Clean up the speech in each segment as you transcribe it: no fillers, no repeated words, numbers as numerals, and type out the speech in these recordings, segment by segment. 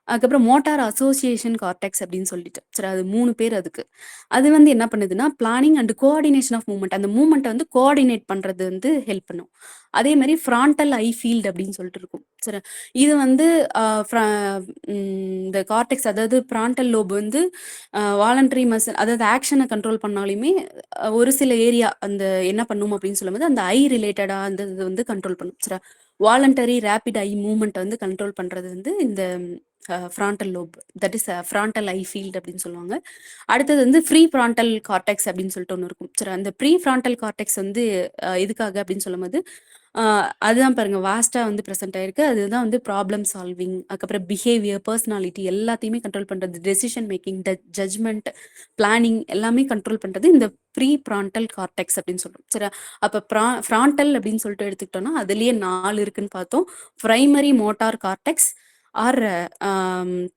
அதுக்கப்புறம் motor association cortex அப்படின்னு சொல்லிட்டு. சரி அது 3 பேர் அதுக்கு. அது வந்து என்ன பண்ணுதுன்னா, planning and coordination of movement. அந்த மூவ்மெண்ட்ட வந்து கோஆர்டினேட் பண்றது வந்து ஹெல்ப் பண்ணும். அதே மாரி ஃப்ரான்டல் ஐ ஃபீல்ட் அப்படின்னு சொல்லிட்டு இருக்கும். சரி. இது வந்து அ ஃப்ர இந்த கார்டெக்ஸ் அதாவது ஃப்ரான்டல் லோப் வந்து வாலண்டரி மசில் அதாவது ஆக்ஷன கண்ட்ரோல் பண்ணாலுமே, ஒரு சில ஏரியா அந்த என்ன பண்ணும் அப்படின்னு சொல்லும்போது, அந்த ஐ ரிலேட்டடா அந்த இது வந்து கண்ட்ரோல் பண்ணும். சரியா? வாலண்டரி ரேபிட் ஐ மூவ்மெண்ட் வந்து கண்ட்ரோல் பண்றது வந்து இந்த frontal lobe. That is frontal I field அப்படின்னு சொல்லுவாங்க. அடுத்தது வந்து ப்ரீ ஃப்ரான்டல் கார்டெக்ஸ் அப்படின்னு சொல்லிட்டு ஒண்ணு இருக்கும். சரி அந்த ப்ரீ ஃப்ரான்டல் கார்டெக்ஸ் வந்து எதுக்காக அப்படின்னு சொல்லும்போது, அதுதான் பாருங்க வாஸ்ட்டா வந்து பிரசன்ட் ஆயிருக்கு. அதுதான் வந்து ப்ராப்ளம் சால்விங், அதுக்கப்புறம் பிஹேவியர், பெர்சனாலிட்டி எல்லாத்தையுமே கண்ட்ரோல் பண்றது. டெசிஷன் மேக்கிங், ஜட்ஜ்மெண்ட், பிளானிங் எல்லாமே கண்ட்ரோல் பண்றது இந்த ப்ரீ ஃப்ரான்டல் கார்டெக்ஸ் அப்படின்னு சொல்றோம். சரி அப்ப ஃப்ரான்டல் அப்படின்னு சொல்லிட்டு எடுத்துக்கிட்டோம்னா, அதுலயே 4 இருக்குன்னு பார்த்தோம். Primary motor cortex or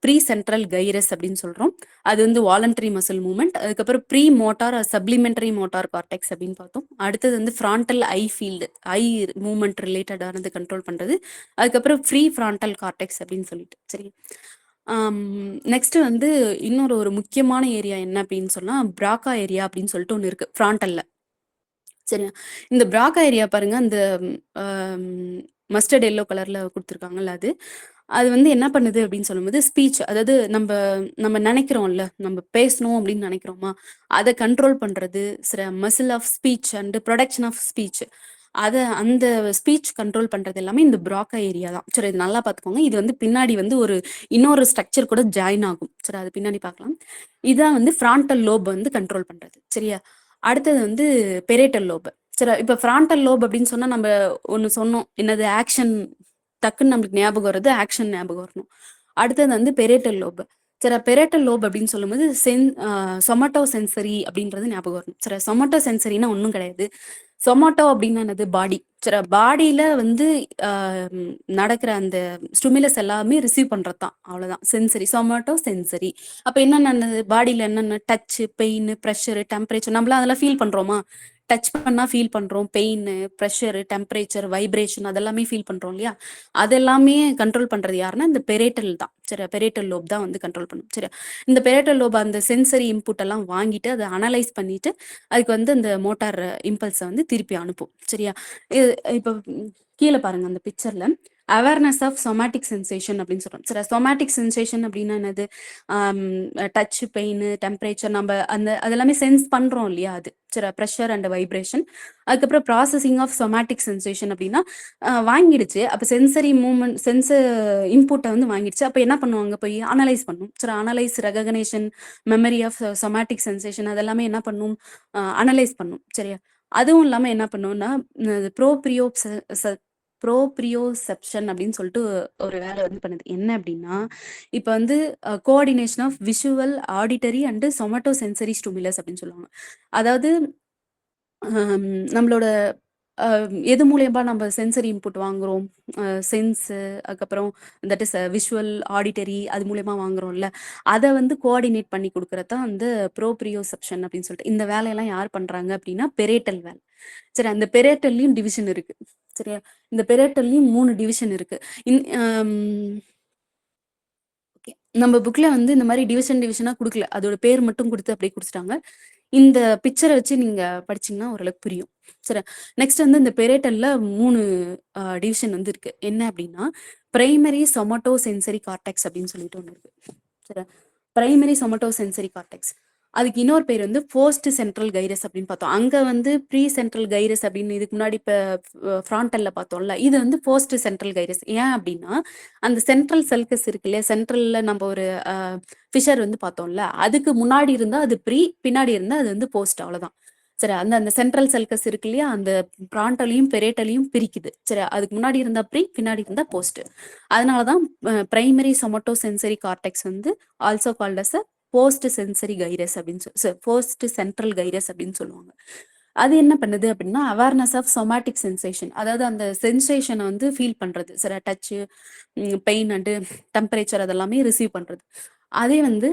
pre central gyrus அப்படின்னு சொல்றோம். அது வந்து வாலண்டரி மசில் மூவ்மெண்ட். அதுக்கப்புறம் pre motor supplementary motor cortex அப்படின்னு பார்த்தோம். அடுத்தது வந்து frontal eye field, eye movement ரிலேட்டடானது கண்ட்ரோல் பண்றது. அதுக்கப்புறம் ப்ரீ ஃப்ரான்டல் கார்டெக்ஸ் அப்படின்னு சொல்லிட்டு சரி. நெக்ஸ்ட் வந்து இன்னொரு ஒரு முக்கியமான ஏரியா என்ன அப்படின்னு சொன்னா பிராக்கா ஏரியா அப்படின்னு சொல்லிட்டு ஒன்று இருக்கு ஃப்ரான்டல்ல. சரியா? இந்த பிராக்கா ஏரியா பாருங்க, அந்த மஸ்டர்ட் எல்லோ கலர்ல குடுத்துருக்காங்கல்ல அது. அது வந்து என்ன பண்ணுது அப்படின்னு சொல்லும்போது, ஸ்பீச் அதாவது நம்ப நம்ம நெனைக்கிறோம்ல, நம்ம பேசணும் அப்படின்னு நெனைக்கிறோமா, அத கண்ட்ரோல் பண்றது. Muscle of speech and production of speech. அந்த ஸ்பீச் கண்ட்ரோல் பண்றது எல்லாமே இந்த பிராக்கா ஏரியா தான். சரி இது நல்லா பார்த்துக்கோங்க. இது வந்து பின்னாடி வந்து ஒரு இன்னொரு ஸ்ட்ரக்சர் கூட ஜாயின் ஆகும். சரி அது பின்னாடி பார்க்கலாம். இதான் வந்து ஃப்ரான்டல் லோப் வந்து கண்ட்ரோல் பண்றது. சரியா? அடுத்தது வந்து பெரேட்டல் லோப். சரி இப்ப ஃப்ரான்டல் லோப் அப்படின்னு சொன்னா நம்ம ஒண்ணு சொன்னோம். என்னது ஆக்ஷன் டக்குன்னு நம்மளுக்கு ஞாபகம் வருது, ஆக்ஷன் ஞாபகம் வரணும். அடுத்தது வந்து பெரேட்டல் லோப். சரி பெரேட்டல் லோப் அப்படின்னு சொல்லும்போது சொமட்டோ சென்சரி அப்படின்றது ஞாபகம் வரணும். சரி சொமட்டோ சென்சரினா ஒன்றும் கிடையாது. சொமட்டோ அப்படின்னா என்னது பாடி. சரி பாடியில வந்து நடக்கிற அந்த ஸ்டிமுலஸ் எல்லாமே ரிசீவ் பண்றது தான். அவ்வளவுதான் சென்சரி. Somato sensory. அப்ப என்னென்ன பாடியில என்னென்ன டச், பெயின், ப்ரெஷர், டெம்பரேச்சர் நம்மளாம் அதெல்லாம் ஃபீல் பண்றோமா? டச் பண்ணா ஃபீல் பண்றோம். பெயின், ப்ரெஷர், டெம்பரேச்சர், வைப்ரேஷன் அதெல்லாமே ஃபீல் பண்றோம் இல்லையா? அதெல்லாமே கண்ட்ரோல் பண்றது யாருன்னா இந்த பெரேட்டல் தான். சரி பெரேட்டல் லோப் தான் வந்து கண்ட்ரோல் பண்ணும். சரி இந்த பெரேட்டல் லோப் அந்த சென்சரி இன்புட் எல்லாம் வாங்கிட்டு அதை அனலைஸ் பண்ணிட்டு அதுக்கு வந்து அந்த மோட்டார் இம்பல்ஸை வந்து திருப்பி அனுப்பும். சரியா? இப்போ கீழே பாருங்க அந்த பிக்சர்ல அவேர்னஸ் ஆஃப் சொமேட்டிக் சென்சேஷன் அப்படின்னு சொல்றோம். சரி சொமேட்டிக் சென்சேஷன் அப்படின்னா என்னது? டச், பெயின், டெம்பரேச்சர் நம்ம அந்த அதெல்லாமே சென்ஸ் பண்றோம் இல்லையா? அது சரி ப்ரெஷர் அண்ட் வைப்ரேஷன். அதுக்கப்புறம் ப்ராசஸிங் ஆஃப் சொமேட்டிக் சென்சேஷன் அப்படின்னா வாங்கிடுச்சு. அப்போ சென்சரி மூவ்மெண்ட் இன்புட்டை வந்து வாங்கிடுச்சு. அப்போ என்ன பண்ணுவாங்க? போய் அனலைஸ் பண்ணும். சரி analyse, recognition, memory of somatic sensation அதெல்லாமே என்ன பண்ணும்? அனலைஸ் பண்ணும். சரியா? அதுவும் இல்லாம என்ன பண்ணும்னா ப்ரோப்ரியோ ப்ரோப்ரியோசெப்ஷன் அப்படின்னு சொல்லிட்டு ஒரு வேலை வந்து பண்ணுது. என்ன அப்படின்னா இப்ப வந்து coordination of visual, auditory and somatosensory stimulus அப்படின்னு சொல்லுவாங்க. அதாவது நம்மளோட எது மூலியமா நம்ம சென்சரி இன்புட் வாங்குறோம்? சென்ஸு, அதுக்கப்புறம் தட் இஸ் விஷுவல், ஆடிட்டரி அது மூலியமா வாங்குறோம்ல. அத வந்து கோஆர்டினேட் பண்ணி குடுக்குறது தான் வந்து ப்ரோப்ரியோசெப்ஷன் அப்படின்னு சொல்லிட்டு. இந்த வேலையெல்லாம் யார் பண்றாங்க அப்படின்னா பெரேட்டல் வேலை. சரி அந்த பெரேட்டல்லயும் டிவிஷன் இருக்கு. சரியா? இந்த பெரேட்டல்லயும் 3 டிவிஷன் இருக்கு. இன் அம் ஓகே. நம்ம புக்ல வந்து இந்த மாரி டிவிஷனா குடுக்கல. அதோட பேர் மட்டும் குடுத்து அப்படியே குடுத்துட்டாங்க. இந்த பிக்சர வச்சு நீங்க படிச்சீங்கன்னா ஓரளவுக்கு புரியும். சரி. நெக்ஸ்ட் வந்து இந்த பெரேட்டல்ல 3 டிவிஷன் வந்து இருக்கு. என்ன அப்படின்னா, பிரைமரி சொமட்டோ சென்சரி கார்டெக்ஸ் அப்படின்னு சொல்லிட்டு ஒண்ணு இருக்கு. சரி. Primary somatosensory cortex. அதுக்கு இன்னொரு பேர் வந்து போஸ்ட் சென்ட்ரல் கைரஸ் அப்படின்னு பார்த்தோம். அங்க வந்து ப்ரீ சென்ட்ரல் கைரஸ் அப்படின்னு இதுக்கு முன்னாடி இப்ப ஃப்ரான்டல்ல பார்த்தோம்ல. இது வந்து போஸ்ட் சென்ட்ரல் கைரஸ். ஏன் அப்படின்னா, அந்த சென்ட்ரல் செல்கஸ் இருக்கு இல்லையா? சென்ட்ரல்ல நம்ம ஒரு ஃபிஷர் வந்து பார்த்தோம்ல. அதுக்கு முன்னாடி இருந்தா அது ப்ரீ, பின்னாடி இருந்தா அது வந்து போஸ்ட் அவ்வளவுதான். சரி அந்த அந்த சென்ட்ரல் செல்கஸ் இருக்கு இல்லையா? அந்த பிராண்டலையும் பெரேட்டலையும் பிரிக்குது. சரி அதுக்கு முன்னாடி இருந்தா ப்ரீ, பின்னாடி இருந்தா போஸ்ட். அதனாலதான் பிரைமரி சொமட்டோ சென்சரி கார்டெக்ஸ் வந்து also called as a post sensory gyrus அப்படின்னு போஸ்ட் சென்ட்ரல் கைரஸ் அப்படின்னு சொல்லுவாங்க. அது என்ன பண்ணுது அப்படின்னா அவேர்னஸ் ஆஃப் சொமேட்டிக் சென்சேஷன், அதாவது அந்த சென்சேஷனை வந்து ஃபீல் பண்றது. சரி டச், பெயின் அண்டு டெம்பரேச்சர் அதெல்லாமே ரிசீவ் பண்றது. அதே வந்து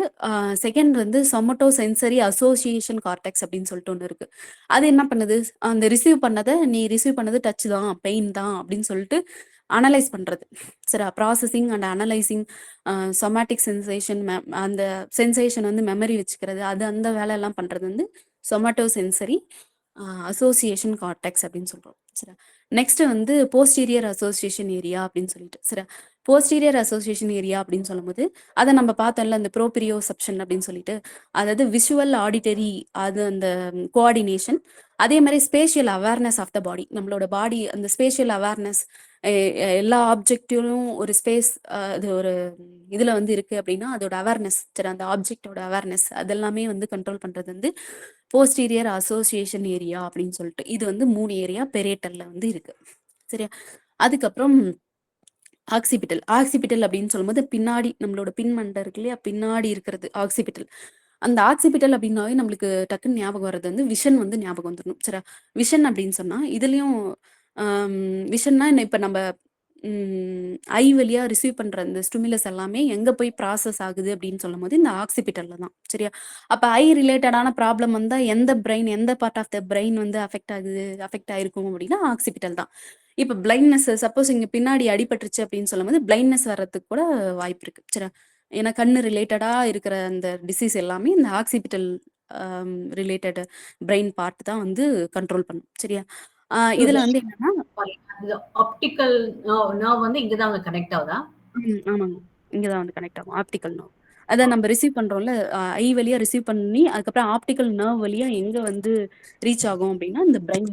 செகண்ட் வந்து சொமட்டோ சென்சரி அசோசியேஷன் கார்டெக்ஸ் அப்படின்னு சொல்லிட்டு ஒன்று இருக்கு. அது என்ன பண்ணுது? அந்த ரிசீவ் பண்ணதை நீ ரிசீவ் பண்ணது டச் தான், பெயின் தான் அப்படின்னு சொல்லிட்டு அனலைஸ் பண்றது. சரியா? Processing and analysing somatic sensation அந்த சென்சேஷன் வந்து மெமரி வச்சுக்கிறது. அந்த வேலையெல்லாம் பண்றது வந்து சொமாட்டோ சென்சரி அசோசியேஷன் கார்டெக்ஸ் அப்படின்னு சொல்றோம். சரியா? நெக்ஸ்ட் வந்து போஸ்டீரியர் அசோசியேஷன் ஏரியா அப்படின்னு சொல்லிட்டு. சரியா? போஸ்டீரியர் அசோசியேஷன் ஏரியா அப்படின்னு சொல்லும்போது, அத நம்ம பார்த்தோம்ல அந்த ப்ரோபிரியோசெப்ஷன் அப்படின்னு சொல்லிட்டு. அதாவது விஷுவல், ஆடிட்டரி அது அந்த கோஆர்டினேஷன். அதே மாரி ஸ்பேஷியல் அவேர்னஸ் ஆஃப் த பாடி. நம்மளோட பாடி அந்த ஸ்பேஷியல் அவேர்னஸ் எல்லா ஆப்ஜெக்ட்டிலும் ஒரு ஸ்பேஸ் அது ஒரு இதுல வந்து இருக்கு அப்படின்னா, அதோட அவேர்னஸ் சரி அந்த ஆப்ஜெக்ட்டோட அவேர்னஸ் அதெல்லாமே வந்து கண்ட்ரோல் பண்றது வந்து போஸ்டீரியர் அசோசியேஷன் ஏரியா அப்படின்னு சொல்லிட்டு. இது வந்து 3 ஏரியா பெரியட்டல்ல வந்து இருக்கு. சரியா? அதுக்கப்புறம் ஆக்சிபிட்டல். ஆக்சிபிட்டல் அப்படின்னு சொல்லும்போது பின்னாடி நம்மளோட பின்மண்டை இருக்கு இல்லையா? பின்னாடி இருக்கிறது ஆக்சிபிட்டல். அந்த ஆக்சிபிட்டல் அப்படின்னாவே நம்மளுக்கு டக்குன்னு ஞாபகம் வர்றது வந்து விஷன் வந்து ஞாபகம் வந்துரணும். சரியா? விஷன் அப்படின்னு சொன்னா, இதுலயும் அம் விஷன்னா இப்ப நம்ப ஐ வழியா ரிசீவ் பண்ற அந்த ஸ்டிமுலஸ் எல்லாமே எங்க போய் ப்ராசஸ் ஆகுது அப்படின்னு சொல்லும்போது, இந்த ஆக்சிபிட்டல்ல தான். சரியா? அப்ப ஐ ரிலேட்டடான ப்ராப்ளம் வந்தா எந்த பிரெயின் எந்த பார்ட் ஆஃப் த பிரெயின் வந்து அஃபெக்ட் ஆயிருக்கும் அப்படின்னா, ஆக்சிபிட்டல் தான். இப்ப பிளைண்ட்னஸ் சப்போஸ் இங்க பின்னாடி அடிபட்டுருச்சு அப்படின்னு சொல்லும்போது, பிளைண்ட்னஸ் வர்றதுக்கு கூட வாய்ப்பு இருக்கு. சரியா? ஏன்னா கண்ணு ரிலேட்டடா இருக்கிற அந்த டிசீஸ் எல்லாமே இந்த ஆக்சிபிட்டல் ரிலேட்டட் பிரெயின் பார்ட் தான் வந்து கண்ட்ரோல் பண்ணும். சரியா? ஸோ இதுல வந்து என்னன்னா அந்த ஆப்டிக்கல் நர்வ் வந்து இங்க தான் கனெக்ட் ஆகுதா? ஆமாங்க. இங்க தான் வந்து கனெக்ட் ஆகும். Optical nerve. அத நம்ம ரிசீவ் பண்றோம்ல, ஐ வழியா ரிசீவ் பண்ணி, அதுக்கப்புறம் ஆப்டிகல் நர்வ் வழியா எங்க வந்து ரீச் ஆகும் அப்டின்னா, இந்த பிரெயின்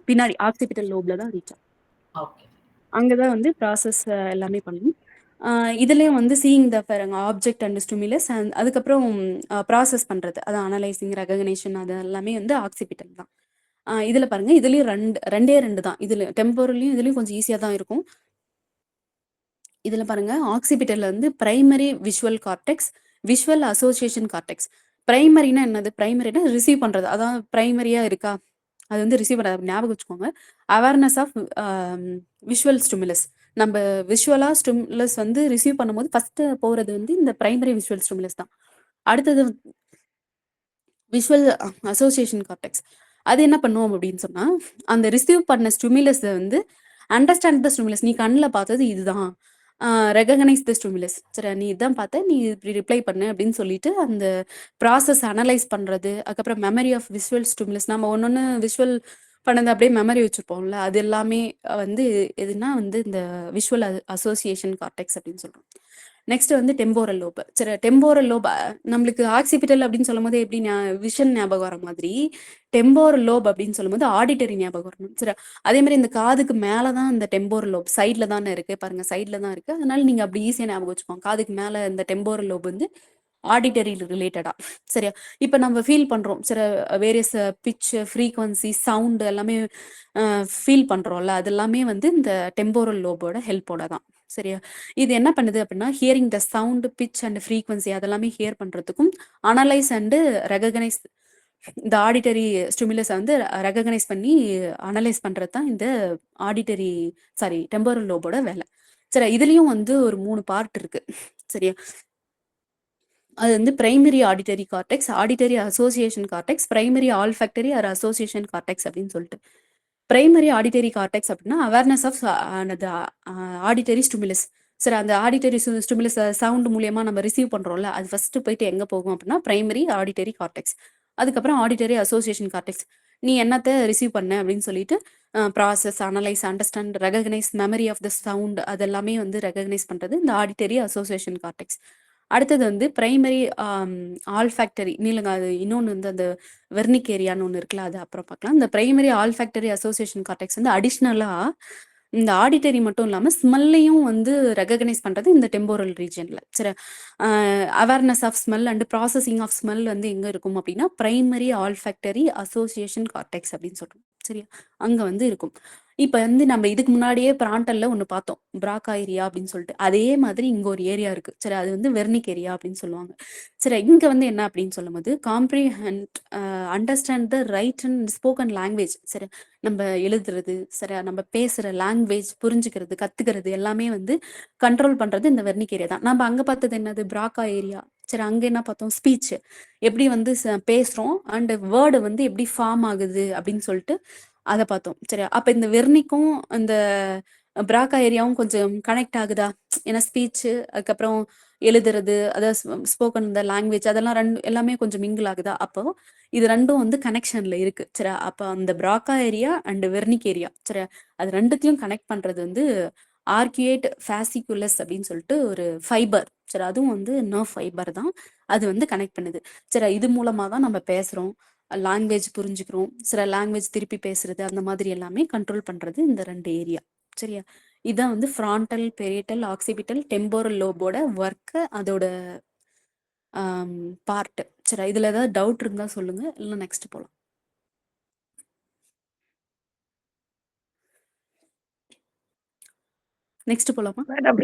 பின்னாடி ஆக்சிபிட்டல் லோப்ல தான் ரீச் ஆகும். ஓகே. அங்க தான் வந்து ப்ராசஸ் எல்லாமே பண்ணும். இதுலயும் வந்து seeing the object and stimulus அதுக்கப்புறம் ப்ராசஸ் பண்றது. அதான் அனலைசிங், ரெகக்னிஷன் அது எல்லாமே வந்து ஆக்சிபிட்டல் தான். இதுல பாருங்க, இதுலயும் 2 தான். இதுல டெம்போரல்லயும் இதுலயும் கொஞ்சம் ஈஸியா தான் இருக்கும். இதுல பாருங்க ஆக்சிபிட்டல்ல வந்து primary visual cortex, visual association cortex. பிரைமரினா என்னது? பிரைமரினா ரிசீவ் பண்றது. அதான் பிரைமரியா இருக்கா? அது வந்து ரிசீவ் பண்ண ஞாபகம் வச்சுக்கோங்க. Awareness of visual stimulus. நம்ப விஷுவலா ஸ்டிமுலஸ் வந்து ரிசீவ் பண்ணும்போது ஃபர்ஸ்ட்டு போறது வந்து இந்த பிரைமரி விஷுவல் ஸ்டிமுலஸ் தான். அடுத்தது விஷுவல் அசோசியேஷன் கார்டெக்ஸ். அது என்ன பண்ணும் அப்படின்னு சொன்னா, அந்த ரிசீவ் பண்ண ஸ்டிமுலஸ வந்து அண்டர்ஸ்டாண்ட் த ஸ்டிமுலஸ். நீ கண்ல பார்த்தது இதுதான். ரெகக்னைஸ் த ஸ்டிமுலஸ். சரியா? நீ இதான் பார்த்த. நீ இப்படி ரிப்ளை பண்ணு அப்படின்னு சொல்லிட்டு, அந்த ப்ராசஸ் அனலைஸ் பண்றது. அதுக்கப்புறம் மெமரி ஆஃப் விஷுவல் ஸ்டிமுலஸ். நம்ம ஒண்ணொண்ணு விஷுவல் பண்ணத அப்படியே மெமரி வச்சுப்போம்ல. அது எல்லாமே வந்து எதுனா வந்து இந்த விஷுவல் அசோசியேஷன் கார்டெக்ஸ் அப்படின்னு சொல்றோம். நெக்ஸ்ட் வந்து டெம்போரல் லோப். சரி டெம்போரல் லோப் நம்மளுக்கு ஆக்சிபிட்டல் அப்படின்னு சொல்லும்போது எப்படி விஷன் ஞாபகம் வர மாதிரி, டெம்போரல் லோப் அப்படின்னு சொல்லும்போது ஆடிட்டரி ஞாபகம் வரணும். சரி அதே மாரி இந்த காதுக்கு மேல தான் இந்த டெம்போரல் லோப். சைட்ல தானே இருக்கு. பாருங்க சைட்ல தான் இருக்கு. அதனால நீங்க அப்படி ஈஸியா ஞாபகம் வச்சுக்கோங்க. காதுக்கு மேல இந்த டெம்போரல் லோப் வந்து ஆடிட்டரி ரிலேட்டடா. சரியா? இப்ப நம்ம ஃபீல் பண்றோம். வேரியஸ் பிட்ச், ஃப்ரீக்வன்சி, சவுண்ட் எல்லாமே ஃபீல் பண்றோம்ல. அது எல்லாமே வந்து இந்த டெம்போரல் லோபோட ஹெல்ப்போட தான். சரியா? இது என்ன பண்ணுது அப்படின்னா, hearing the sound, pitch and frequency அதெல்லாமே ஹியர் பண்றதுக்கும், அனலைஸ் அண்ட் ரெகக்னைஸ் இந்த ஆடிட்டரி ஸ்டிமுலஸ வந்து ரெகக்னைஸ் பண்ணி அனலைஸ் பண்றது தான் இந்த ஆடிட்டரி டெம்போரல் லோபோட வேலை. சரி இதுலயும் வந்து ஒரு 3 பார்ட் இருக்கு. சரியா? அது வந்து primary auditory cortex, auditory association cortex, primary olfactory or association cortex அப்படின்னு சொல்லிட்டு. பிரைமரி ஆடிட்டரி கார்டெக்ஸ் அப்படின்னா அவேர்னஸ் ஆஃப் அந்த ஆடிட்டரி ஸ்டிமுலஸ். சரி அந்த ஆடிட்டரி ஸ்டிமுலஸ் சவுண்ட் மூலியமா நம்ம ரிசீவ் பண்றோம்ல, அது ஃபர்ஸ்ட் போயிட்டு எங்க போகும் அப்படின்னா பிரைமரி ஆடிட்டரி கார்டெக்ஸ். அதுக்கப்புறம் ஆடிட்டரி அசோசியேஷன் கார்டெக்ஸ். நீ என்னத்த ரிசீவ் பண்ண அப்படின்னு சொல்லிட்டு process, analyse, understand, recognise, memory of the sound அதெல்லாமே வந்து ரெகக்னைஸ் பண்றது இந்த ஆடிட்டரி அசோசியேஷன் கார்டெக்ஸ். அடுத்தது வந்து பிரைமரி ஆல்ஃபாக்டரி நீலங்க அது இன்னொன்னு வந்து அந்த வெர்னிக் ஏரியான்னு ஒண்ணு இருக்குல்ல, அது அப்புறம் பார்க்கலாம். இந்த பிரைமரி ஆல்ஃபாக்டரி அசோசியேஷன் கார்டெக்ஸ் வந்து அடிஷனலா இந்த ஆடிட்டரி மட்டும் இல்லாம ஸ்மெல்லையும் வந்து ரெகக்னைஸ் பண்றது இந்த டெம்போரல் ரீஜியன்ல. சரி awareness of smell and processing of smell வந்து எங்க இருக்கும் அப்படின்னா, பிரைமரி ஆல்ஃபாக்டரி அசோசியேஷன் கார்டெக்ஸ் அப்படின்னு சொல்றோம். சரியா? அங்க வந்து இருக்கும். இப்ப வந்து நம்ம இதுக்கு முன்னாடியே பிராண்டல்ல ஒண்ணு பார்த்தோம். பிராக்கா ஏரியா அப்படின்னு சொல்லிட்டு. அதே மாதிரி இங்க ஒரு ஏரியா இருக்கு. சரி அது வந்து வெர்னிக் ஏரியா அப்படின்னு சொல்லுவாங்க. சரி இங்க வந்து என்ன அப்படின்னு சொல்லும்போது, comprehend understand the right and spoken language. சரி நம்ம எழுதுறது, சரியா நம்ம பேசுற லாங்குவேஜ் புரிஞ்சுக்கிறது, கத்துக்கிறது எல்லாமே வந்து கண்ட்ரோல் பண்றது இந்த வெர்னிக் ஏரியா தான். நம்ம அங்க பார்த்தது என்னது? பிராக்கா ஏரியா. சரி அங்க என்ன பார்த்தோம்? ஸ்பீச். எப்படி வந்து பேசுறோம் அண்ட் வேர்டு வந்து எப்படி ஃபார்ம் ஆகுது அப்படின்னு சொல்லிட்டு அத பார்த்தோம். சரியா? அப்ப இந்த வெர்னிக்கும் இந்த பிராக்கா ஏரியாவும் கொஞ்சம் கனெக்ட் ஆகுதா? ஏன்னா ஸ்பீச்சு, அதுக்கப்புறம் எழுதுறது, அதாவது ஸ்போக்கன் இந்த லாங்குவேஜ் அதெல்லாம் எல்லாமே கொஞ்சம் மிங்கிள் ஆகுதா? அப்போ இது 2ம் வந்து கனெக்ஷன்ல இருக்கு. சரியா? அப்ப அந்த பிராக்கா ஏரியா அண்ட் வெர்னிக் ஏரியா சரியா? அது 2த்தையும் கனெக்ட் பண்றது வந்து ஆர்கியேட் ஃபாசிகுலஸ் அப்படின்னு சொல்லிட்டு ஒரு ஃபைபர். சரி, அதுவும் வந்து நர்வ் ஃபைபர் தான். அது வந்து கனெக்ட் பண்ணுது. சரி, இது மூலமா தான் நம்ம பேசுறோம். லாங்குவேஜ் புரிஞ்சுக்கிறோம். சில லாங்குவேஜ் திருப்பி பேசுறது, அந்த மாதிரி எல்லாமே கண்ட்ரோல் பண்றது இந்த 2 ஏரியா. சரியா? இதான் வந்து ஃப்ரான்டல், பெரியட்டல், ஆக்சிபிட்டல், டெம்போரல் லோபோட ஒர்க், அதோட ஆம், பார்ட். சரி, இதுல ஏதாவது டவுட் இருந்தா சொல்லுங்க. இல்ல நெக்ஸ்ட் போலாம். நெக்ஸ்ட் போலாமா? மேடம்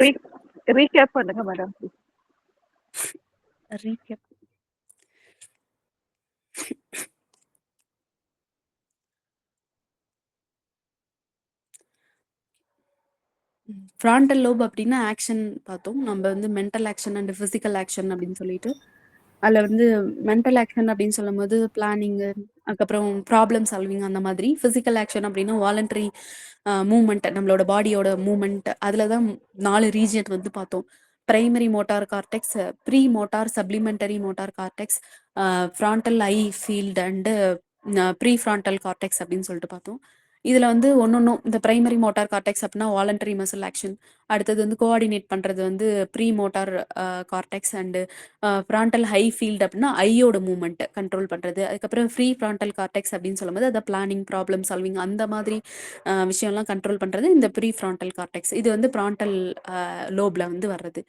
ரீகேப் பண்ணுங்க மேடம். ரீகேப். ஃப்ரான்டல் லோப் அப்படின்னா ஆக்ஷன் பார்த்தோம். நம்ம வந்து mental action and physical action அப்படின்னு சொல்லிட்டு அதில் வந்து மென்டல் ஆக்ஷன் அப்படின்னு சொல்லும்போது பிளானிங்கு, அதுக்கப்புறம் ப்ராப்ளம் சால்விங் அந்த மாதிரி. ஃபிசிக்கல் ஆக்ஷன் அப்படின்னா வாலண்டரி மூமெண்ட், நம்மளோட பாடியோட மூமெண்ட். அதில் தான் 4 ரீஜியன் வந்து பார்த்தோம். Primary motor cortex, pre motor, supplementary motor cortex, frontal eye field and prefrontal cortex அப்படின்னு சொல்லிட்டு பார்த்தோம். இதில் வந்து ஒன்னொன்னும் இந்த பிரைமரி மோட்டார் கார்டெக்ஸ் அப்படின்னா வாலண்டரி மசில் ஆக்ஷன், அடுத்தது வந்து கோஆர்டினேட் பண்ணுறது வந்து premotor cortex and frontal eye field அப்படின்னா ஐயோட மூவ்மெண்ட் கண்ட்ரோல் பண்ணுறது. அதுக்கப்புறம் ஃப்ரீ ஃப்ரான்டல் கார்டெக்ஸ் அப்படின்னு சொல்லும்போது அதை பிளானிங், ப்ராப்ளம் சால்விங் அந்த மாதிரி விஷயம்லாம் கண்ட்ரோல் பண்ணுறது இந்த ப்ரீ ஃப்ரான்டல் கார்டெக்ஸ். இது வந்து ஃப்ரான்டல் லோப்ல வந்து வர்றது.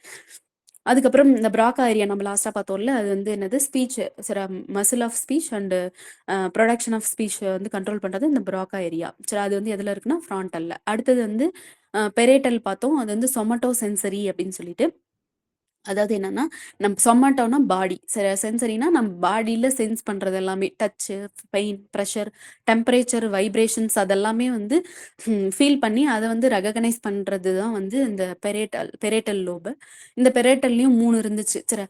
அதுக்கப்புறம் இந்த பிராக்கா ஏரியா நம்ம லாஸ்ட்டாக பார்த்தோம்ல, அது வந்து என்னது ஸ்பீச், சரி, muscle of speech and production of speech வந்து கண்ட்ரோல் பண்ணுறது இந்த பிராக்கா ஏரியா. சரி, அது வந்து எதில் இருக்குன்னா ஃப்ரான்டல்ல. அடுத்தது வந்து பெரேட்டல் பார்த்தோம். அது வந்து சொமட்டோ சென்சரி அப்படின்னு சொல்லிட்டு, அதாவது என்னன்னா, நம்ம சொமாட்டோனா பாடி, சென்சரினா நம்ம பாடியில சென்ஸ் பண்றது எல்லாமே. Touch, pain, pressure, temperature, vibrations அதெல்லாமே வந்து ஃபீல் பண்ணி அத வந்து ரெகக்னைஸ் பண்றது தான் வந்து இந்த பெரேட்டல் லோபு. இந்த பெரேட்டல்லையும் 3 இருந்துச்சு. சரி,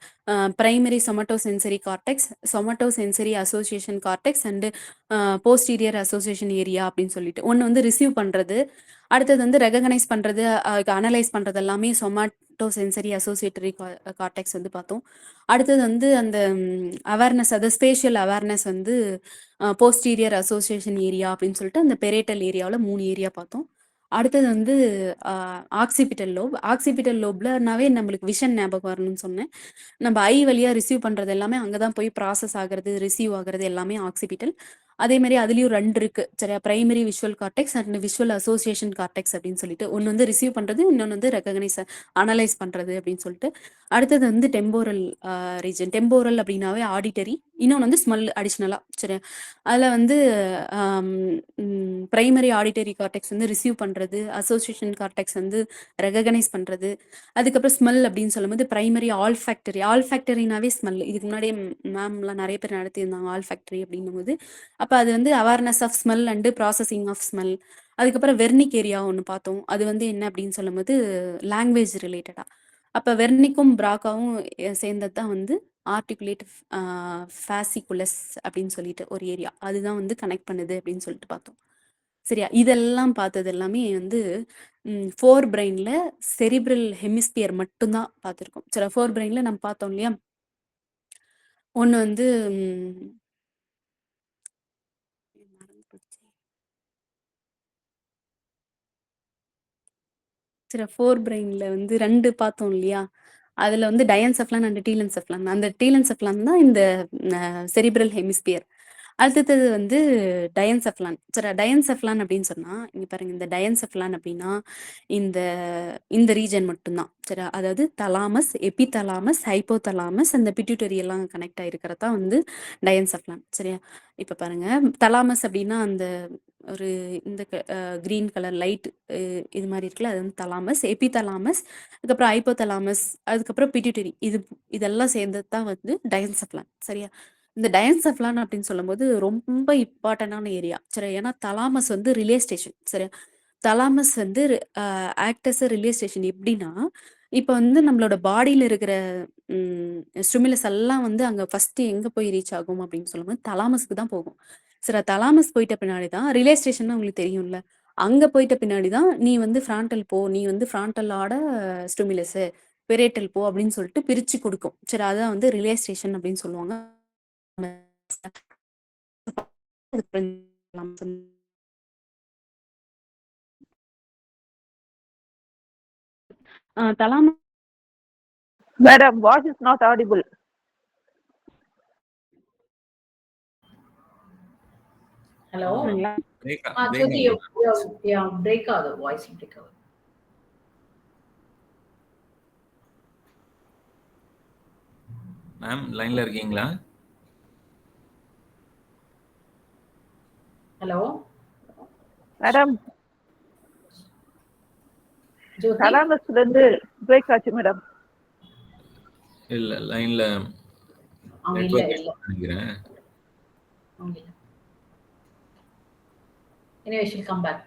primary somatosensory cortex, somato sensory association cortex and posterior association area அப்படின்னு சொல்லிட்டு. ஒண்ணு வந்து ரிசீவ் பண்றது, அடுத்தது வந்து ரெகக்னைஸ் பண்றது, அனலைஸ் பண்றது எல்லாமே சொமாட்டோ சென்சரி அசோசியேட்டரி கார்டெக்ஸ் வந்து பார்த்தோம். அடுத்தது வந்து அந்த அவேர்னஸ், அது ஸ்பேஷியல் அவேர்னஸ் வந்து போஸ்டீரியர் அசோசியேஷன் ஏரியா அப்படின்னு சொல்லிட்டு அந்த பெரேட்டல் ஏரியாவில் 3 ஏரியா பார்த்தோம். அடுத்தது வந்து ஆக்சிபிட்டல் லோப். ஆக்சிபிட்டல் லோப்லனாவே நம்மளுக்கு விஷன் ஞாபகம் வரணும்னு சொன்னேன். நம்ம ஐ வழியா ரிசீவ் பண்றது எல்லாமே அங்கதான் போய் ப்ராசஸ் ஆகுறது, ரிசீவ் ஆகுறது எல்லாமே ஆக்சிபிட்டல். அதே மாதிரி அதுலயும் 2 இருக்கு. சரியா? Primary visual cortex and visual association cortex அப்படின்னு சொல்லிட்டு. ஒன்னு வந்து ரிசீவ் பண்றது, இன்னொன்னு வந்து ரெகக்னைஸ், அனலைஸ் பண்றது அப்படின்னு சொல்லிட்டு. அடுத்தது வந்து டெம்போரல் ரீஜன். டெம்போரல் அப்படின்னாவே ஆடிட்டரி, இன்னொன்னு வந்து ஸ்மெல் அடிஷ்னலா. சரியா? அதுல வந்து பிரைமரி ஆடிட்டரி கார்டெக்ஸ் வந்து ரிசீவ் பண்றது, அசோசியேஷன் கார்டெக்ஸ் வந்து ரெகக்னைஸ் பண்றது. அதுக்கப்புறம் ஸ்மெல் அப்படின்னு சொல்லும்போது பிரைமரி ஆல்ஃபேக்டரி. ஆல்ஃபேக்டரினாவே ஸ்மெல். இதுக்கு முன்னாடியே மேம்லாம் நிறைய பேர் நடத்தியிருந்தாங்க ஆல்ஃபேக்டரி அப்படின்னும் போது. அப்போ அது வந்து awareness of smell and processing of smell. அதுக்கப்புறம் வெர்னிக் ஏரியா ஒன்று பார்த்தோம். அது வந்து என்ன அப்படின்னு சொல்லும்போது லாங்குவேஜ் ரிலேட்டடாக. அப்போ வெர்னிக்கும் பிராக்காவும் சேர்ந்தது தான் வந்து ஆர்டிகுலேட் ஃபாசிகுலஸ் அப்படின்னு சொல்லிட்டு ஒரு ஏரியா. அதுதான் வந்து கனெக்ட் பண்ணுது அப்படின்னு சொல்லிட்டு பார்த்தோம். சரியா? இதெல்லாம் பார்த்தது எல்லாமே வந்து ஃபோர் பிரெயின்ல செரிப்ரல் ஹெமிஸ்பியர் மட்டும்தான் பார்த்துருக்கோம். சரி, ஃபோர் பிரெயின்ல நம்ம பார்த்தோம் இல்லையா? ஒன்று வந்து மறந்து போச்சு. சரி, ஃபோர் பிரெயின்ல வந்து 2 பார்த்தோம் இல்லையா? அதுல வந்து டயன்செஃப்லான் அண்ட் டீலன்செஃப்லான். அந்த டீலன்செஃப்லான் தான் இந்த செரிப்ரல் ஹெமிஸ்பியர். அடுத்தது வந்து டயன்செஃப்லான். சரி, டயன்செஃப்லான் அப்படின்னு சொன்னா, இங்க பாருங்க, இந்த டயன்செஃப்லான் அப்படின்னா இந்த இந்த ரீஜன் மட்டும்தான். சரி, அதாவது தலாமஸ், எபிதலாமஸ், ஹைப்போதலாமஸ், அந்த பிட்யூட்டரி எல்லாம் கனெக்ட் ஆயிருக்கிறது தான் வந்து டயன்செஃப்லான். சரியா? இப்ப பாருங்க, தலாமஸ் அப்படின்னா அந்த ஒரு இந்த கிரீன் கலர் லைட் இது மாதிரி இருக்குல்ல, அது வந்து தலாமஸ், எபிதலாமஸ், அதுக்கப்புறம் ஹைப்போதலாமஸ், அதுக்கப்புறம் பிட்யூட்டரி. இதெல்லாம் சேர்ந்தது தான் வந்து டயன்செஃப்லான். சரியா? இந்த டயன்செஃப்லான் அப்படின்னு சொல்லும்போது ரொம்ப இம்பார்ட்டன்டான ஏரியா. சரி, ஏன்னா தலாமஸ் வந்து ரிலே ஸ்டேஷன். சரியா? தலாமஸ் வந்து act as a relay station. எப்படின்னா, இப்போ வந்து நம்மளோட பாடியில இருக்கிற ஸ்டிமுலஸ் எல்லாம் வந்து அங்க ஃபர்ஸ்ட் எங்க போய் ரீச் ஆகும் அப்படின்னு சொல்லும்போது தலாமஸ்க்கு தான் போகும். சரி, தலாமஸ் போயிட்ட பின்னாடி தான் ரிலே ஸ்டேஷன் உங்களுக்கு தெரியும்ல, அங்க போயிட்ட பின்னாடி தான் நீ வந்து ஃப்ரான்டல் போ, நீ வந்து ஃப்ரான்டலோட ஸ்டிமுலஸ், பெரேட்டல் போ அப்படின்னு சொல்லிட்டு பிரிச்சு கொடுக்கும். சரி, அதான் வந்து ரிலேஸ்டேஷன் அப்படின்னு சொல்லுவாங்க. தலாம Madam, voice is not audible. Hello Break ஜோதி ஆகுது. பிரேக் ஆகுது, வாய்ஸ் பிரேக் ஆகுது. மேம் லைன்ல இருக்கீங்களா? ஹலோ Madam, ஜோதி thalamusல இருந்து break ஆச்சு மேடம். இல்ல லைன்ல அவங்க இல்ல நெட்வொர்க் இல்ல நினைக்கிறேன். அவங்க இல்ல. Anyway, she'll come back.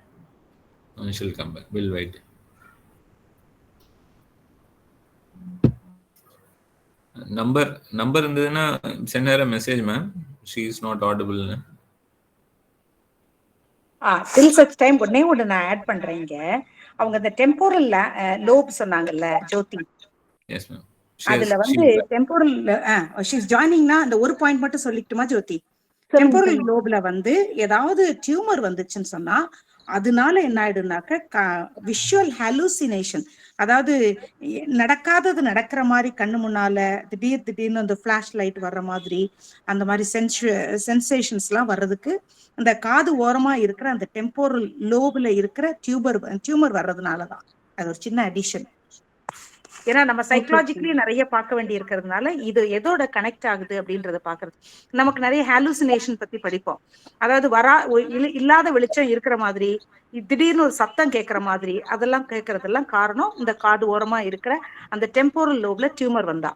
She'll come back. We'll wait. Number இருந்ததுன்னா send her a message, ma'am. She is not audible. till such time உடனே நான் ஆட் பண்றேன் இங்க. அவங்க அந்த டெம்போரல் லோப் சொன்னாங்கல்ல ஜோதி, Yes, ma'am. அதுல வந்து டெம்போரல் ஷீஸ் ஜாயினிங்னா அந்த ஒரு பாயிண்ட் மட்டும் சொல்லிட்டுமா ஜோதி? டெம்போரல் லோப்ல வந்து ஏதாவது டியூமர் வந்துச்சுன்னு சொன்னா அதனால என்ன ஆயிடும்னாக்க விஷுவல் ஹாலுசினேஷன், அதாவது நடக்காதது நடக்கிற மாதிரி கண்ணு முன்னால திடீர்னு அந்த ஃபிளாஷ் லைட் வர்ற மாதிரி அந்த மாதிரி சென்சேஷன்ஸ் எல்லாம் வர்றதுக்கு அந்த காது ஓரமா இருக்கிற அந்த டெம்போரல் லோப்ல இருக்கிற டியூமர் வர்றதுனாலதான். அது ஒரு சின்ன அடிஷன். ஏன்னா நம்ம சைக்கலாஜிக்கலி நிறைய பார்க்க வேண்டி இருக்கிறதுனால இது எதோட கனெக்ட் ஆகுது அப்படின்றத பாக்குறது. நமக்கு நிறைய ஹாலுசினேஷன் பத்தி படிப்போம். அதாவது இல்லாத வெளிச்சம் இருக்கிற மாதிரி, திடீர்னு ஒரு சத்தம் கேட்கிற மாதிரி, அதெல்லாம் கேட்கறதெல்லாம் காரணம் இந்த காது ஓரமா இருக்கிற அந்த டெம்போரல் லோப்ல டியூமர் வந்தா.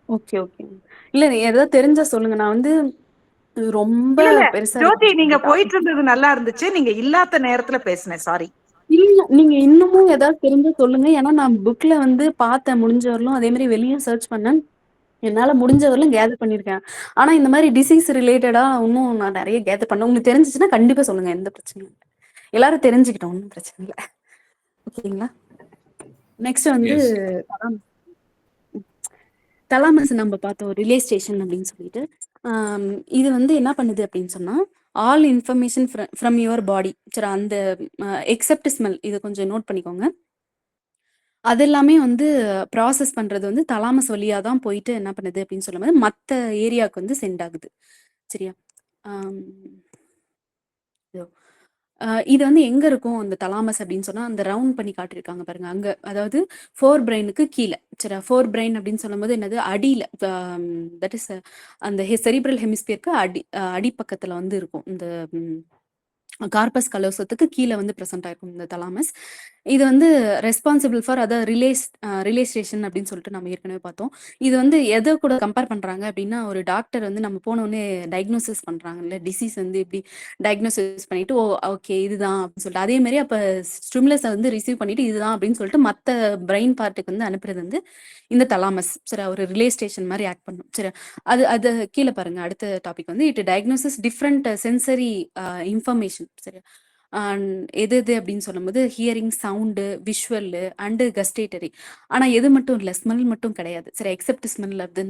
Okay okay. இல்ல ஏதாவது தெரிஞ்சா சொல்லுங்க. நான் வந்து ரொம்ப பெருசா ஜோதி, நீங்க போயிட்டு இருந்தது நல்லா இருந்துச்சு, நீங்க இல்லாத நேரத்துல பேசுனேன், சாரி. இல்ல, நீங்க இன்னமும் ஏதாவது தெரிஞ்சா சொல்லுங்க. ஏன்னா நான் புக்ல வந்து பார்த்தேன் முடிஞ்ச வரலும், அதே மாதிரி வெளியும் சர்ச் பண்ணேன், என்னால முடிஞ்ச வரலும் கேதர் பண்ணிருக்கேன். ஆனா இந்த மாதிரி டிசீஸ் ரிலேட்டடா இன்னும் நான் நிறைய கேதர் பண்ணேன். உங்களுக்கு தெரிஞ்சிச்சுன்னா கண்டிப்பா சொல்லுங்க, எந்த பிரச்சனையும் இல்லை. எல்லாரும் தெரிஞ்சுக்கிட்டோம், ஒன்றும் பிரச்சனை இல்லை. ஓகேங்களா? நெக்ஸ்ட் வந்து தலாமஸ் நம்ம பார்த்தோம், ரிலேஸ்டேஷன் அப்படின்னு சொல்லிட்டு. இது வந்து என்ன பண்ணுது அப்படின்னு சொன்னா, all information from your body, சரி, அந்த எக்ஸப்ட் ஸ்மெல், இதை கொஞ்சம் நோட் பண்ணிக்கோங்க. அது எல்லாமே வந்து ப்ராசஸ் பண்றது வந்து தலாமஸ் வழியா தான் போயிட்டு என்ன பண்ணுது அப்படின்னு சொல்லும்போது மற்ற ஏரியாவுக்கு வந்து சென்ட் ஆகுது. சரியா? இது வந்து எங்க இருக்கும் அந்த தலாமஸ் அப்படின்னு சொன்னா, அந்த ரவுண்ட் பண்ணி காட்டியிருக்காங்க பாருங்க அங்க. அதாவது ஃபோர் பிரெயினுக்கு கீழே. சரி, ஃபோர் பிரெயின் அப்படின்னு சொல்லும்போது என்னது, அடியில, தட் இஸ் அந்த செரிப்ரல் ஹெமிஸ்பியருக்கு அடிப்பக்கத்துல வந்து இருக்கும். இந்த கார்பஸ் கலோசத்துக்கு கீழே வந்து ப்ரெசென்ட் ஆயிருக்கும் இந்த தலாமஸ். இது வந்து ரெஸ்பான்சிபிள் ஃபார் அதை ரிலேஸ்டேஷன் அப்படின்னு சொல்லிட்டு நம்ம ஏற்கனவே பார்த்தோம். இது வந்து எதை கூட கம்பேர் பண்றாங்க அப்படின்னா, ஒரு டாக்டர் வந்து நம்ம போனோடனே டயக்னோசிஸ் பண்றாங்கல்ல, டிசீஸ் வந்து எப்படி டயக்னோசிஸ் பண்ணிட்டு, ஓ ஓகே இதுதான் அப்படின்னு சொல்லிட்டு, அதே மாதிரி அப்ப ஸ்டிமுலஸை வந்து ரிசீவ் பண்ணிட்டு இதுதான் அப்படின்னு சொல்லிட்டு மற்ற பிரெயின் பார்ட்டுக்கு வந்து அனுப்புறது வந்து இந்த தலாமஸ். சரி, ஒரு ரிலேஸ்டேஷன் மாதிரி ஆக்ட் பண்ணும். சரி, அது கீழே பாருங்க. அடுத்த டாபிக் வந்து it diagnosis different sensory information. சரி, எது எது அப்படின்னு சொல்லும்போது hearing, sound, visual and gustatory. ஆனா எது மட்டும் இல்லை, ஸ்மெல் மட்டும் கிடையாது. சரி, எக்ஸப்ட் ஸ்மெல் அது